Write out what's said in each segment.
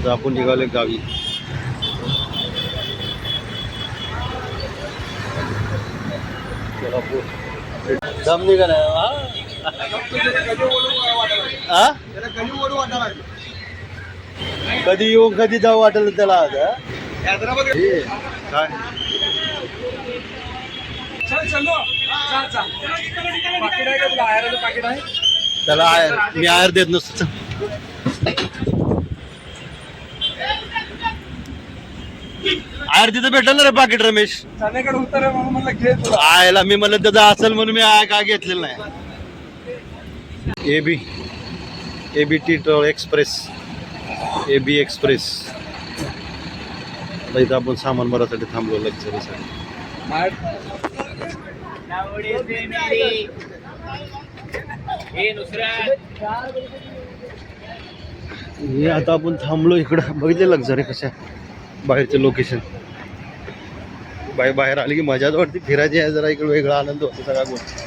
तर आपण निघाले गावी. दम निघाला कधी येऊ कधी जाऊ वाटेल त्याला आता काय त्याला मी आयर देत नसतो. आयर तिथं भेटल ना रे पाकिट रमेश आयला मी म्हणलं त्याचं असेल म्हणून मी काय घेतलेलं नाही. एबीटी एक्सप्रेस एबी एक्सप्रेस इथं आपण सामान भरासाठी थांबलो लक्झरीसाठी. हे आता आपण थांबलो इकडं बघितले लक्झरी कशा बाहेरचं लोकेशन. बाहेर आली की मजाच वाटते फिरायची आहे जरा इकडे वेगळा आनंद होतो सगळ्या गोष्टी.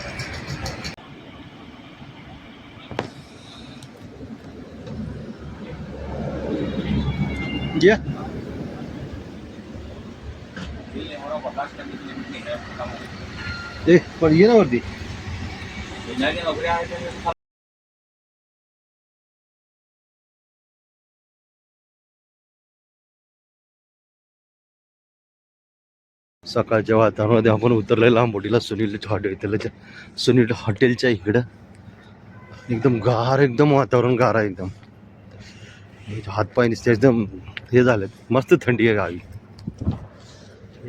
ये पण ये ना वरती सकाळच्या वातावरणामध्ये आपण उतरलेला आंबोटीला सुनील हॉटेलच्या इकडं एकदम गार एकदम वातावरण गार आहे एकदम. हातपाय नुसते एकदम हे झालेत. मस्त थंडी आहे गावी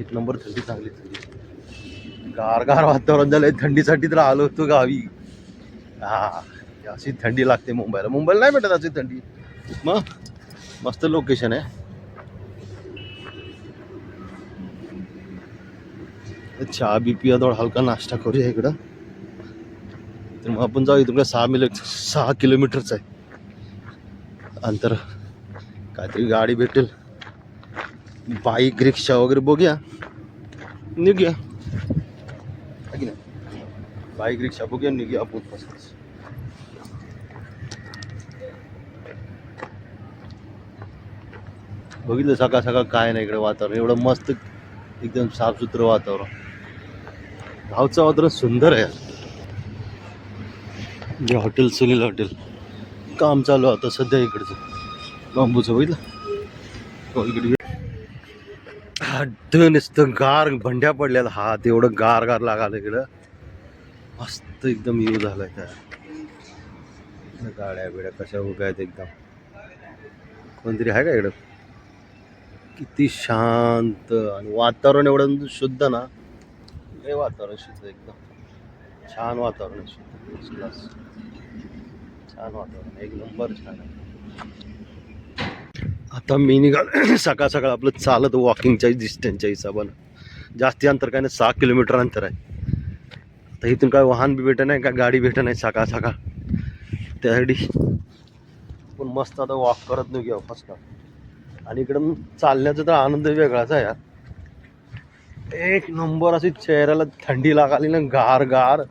एक नंबर थंडी चांगली थंडी गार वातावरण झालंय. थंडीसाठी तर आलो होतो गावी. अशी थंडी लागते मुंबईला नाही भेटत अशी थंडी. मग मस्त लोकेशन आहे. चहा बी पिया थोडा हलका नाश्ता करूया इकडं. तर मग आपण जाऊ इथून 6 किलोमीटरचं आहे अंतर. काहीतरी गाडी भेटेल बाईक रिक्षा वगैरे बघूया निघूया. बाईक रिक्षा बघूया निघूया आपण. बघितलं सकाळ सकाळ काय नाही इकडे वातावरण एवढं मस्त एकदम साफसुथरं वातावरण. गावचं वातावरण सुंदर आहे. जे हॉटेल सुनील हॉटेल काम चालू आता सध्या इकडचं बांबूचं बघितलं. नुसतं गार भंड्या पडलेला हात एवढं गार लागायला इकडं. मस्त एकदम येऊ झालाय काय. गाड्या बिड्या कशा उभ्या आहेत एकदम. कोणतरी आहे का इकडं. किती शांत आणि वातावरण एवढं शुद्ध ना. हे वातावरण शुद्ध एकदम छान वातावरण शुद्ध क्लास. छान वातावरण एक नंबर छान आहे. आता मी निघाल सकाळ सकाळ आपलं चालत वॉकिंगच्या डिस्टन्सच्या हिशोबानं. जास्ती अंतर काय नाही 6 किलोमीटर अंतर आहे. आता इथून काय वाहन बी भेटत नाही का गाडी भेटत नाही सकाळ सकाळ. त्यासाठी पण मस्त आता वॉक करत नाही घ्या फर्स्ट. आणि इकडं चालण्याचा तर आनंद वेगळाच आहे यार. एक नंबर अशी चेहऱ्याला थंडी लागाली ना गार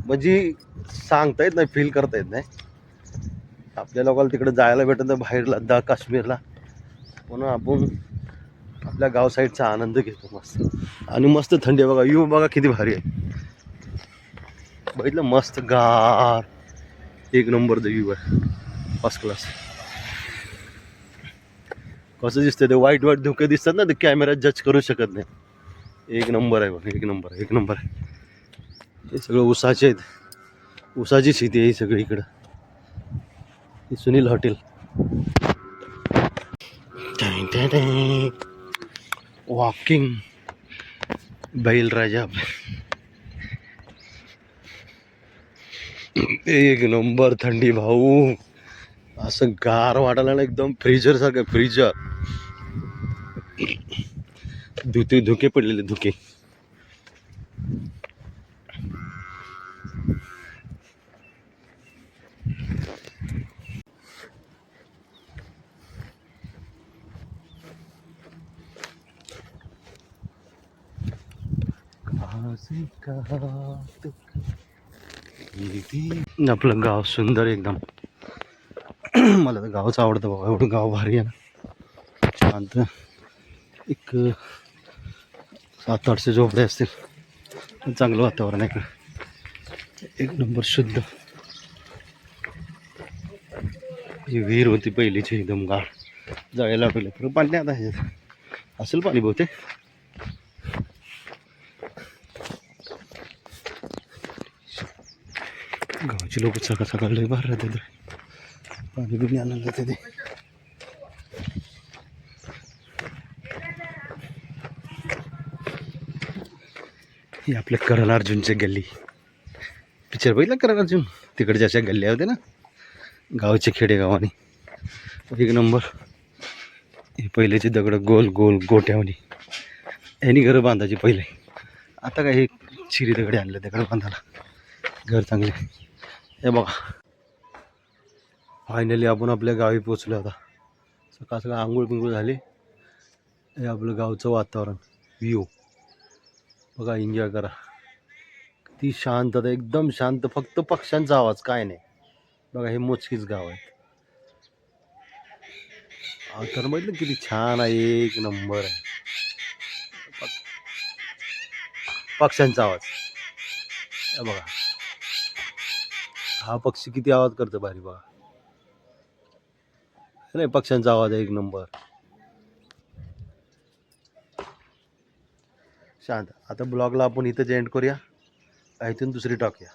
म्हणजे सांगता येत नाही फील करता येत नाही. आपल्या लोकांना तिकडे जायला भेटत नाही बाहेर लद्दाख काश्मीरला म्हणून आपण आपल्या गाव साईडचा आनंद घेतो मस्त. आणि मस्त थंडी आहे बघा. यू बघा किती भारी आहे बघितलं मस्त गार एक नंबर द व्ह्यू आहे फर्स्ट क्लास. कसं दिसतंय ते वाईट धुके दिसतात ना ते कॅमेऱ्यात जज करू शकत नाही. एक नंबर आहे बघ एक नंबर आहे. हे सगळं ऊसाचे आहेत. ऊसाची शेती आहे ही सगळी इकडं. हे सुनील हॉटेल. वॉकिंग बैलराजा एक नंबर थंडी भाऊ. असं गार वाटायला ना एकदम फ्रीजर सारखं. फ्रीजर धुके पडलेले धुके. आपलं गाव सुंदर एकदम. मला तर गावच आवडतं बाबा, एवढं गाव भारी आहे ना, शांत. एक 700-800 झोपडे असतील, पण चांगलं वातावरण आहे इकडं, एक नंबर शुद्ध. ही विहीर होती पहिलीची एकदम गाळ, जायला लागले खरं पाणी आता ह्याच्यात असेल पाणी बहुतेक. गावची लोक सकाळ सकाळ लय बाहेर राहते, पाणी बिणी आणायला जाते ते. ही आपल्या करण अर्जुनची गल्ली, पिक्चर बघितला करण अर्जुन, तिकडच्या अशा गल्ल्या होत्या ना गावच्या खेडेगावाने, एक नंबर. हे पहिलेचे दगड गोल गोल गोट्यावणी, ह्यानी घरं बांधायची पहिले. आता काय हे चिरी दगडे आणले दगड बांधायला, घर चांगले. हे बघा फायनली आपण आपल्या गावी पोचलो. आता सकाळ सकाळ आंघोळ पिंघोळ झाली. हे आपलं गावचं वातावरण, व्ह्यू बघा, एन्जॉय करा. किती शांतता, एकदम शांत, फक्त पक्ष्यांचा आवाज, काय नाही. बघा हे मोजकीच गाव आहे. तर म्हटलं किती छान आहे, एक नंबर आहे. पक्ष्यांचा आवाज हे बघा, हा पक्षी किती आवाज करतो भारी बघा, नाही पक्ष्यांचा आवाज आहे एक नंबर शांत. आता ब्लॉगला आपण इथंच एंड करूया, इथून दुसरी टाकूया.